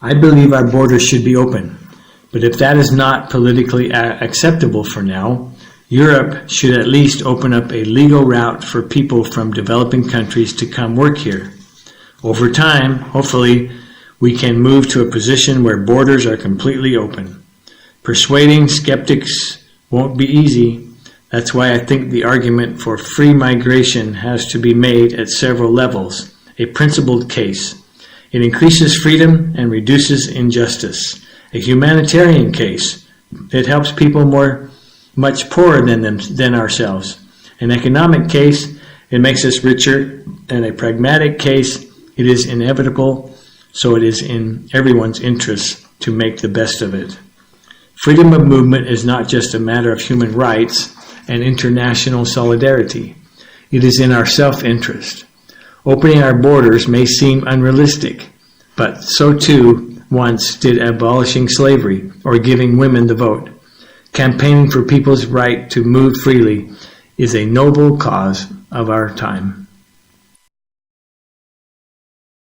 I believe our borders should be open, but if that is not politically acceptable for now, Europe should at least open up a legal route for people from developing countries to come work here. Over time, hopefully, we can move to a position where borders are completely open. Persuading skeptics won't be easy. That's why I think the argument for free migration has to be made at several levels. A principled case. It increases freedom and reduces injustice. A humanitarian case. It helps people much poorer than ourselves. An economic case. It makes us richer. And a pragmatic case. It is inevitable, so it is in everyone's interest to make the best of it. Freedom of movement is not just a matter of human rights and international solidarity. It is in our self-interest. Opening our borders may seem unrealistic, but so too once did abolishing slavery or giving women the vote. Campaigning for people's right to move freely is a noble cause of our time.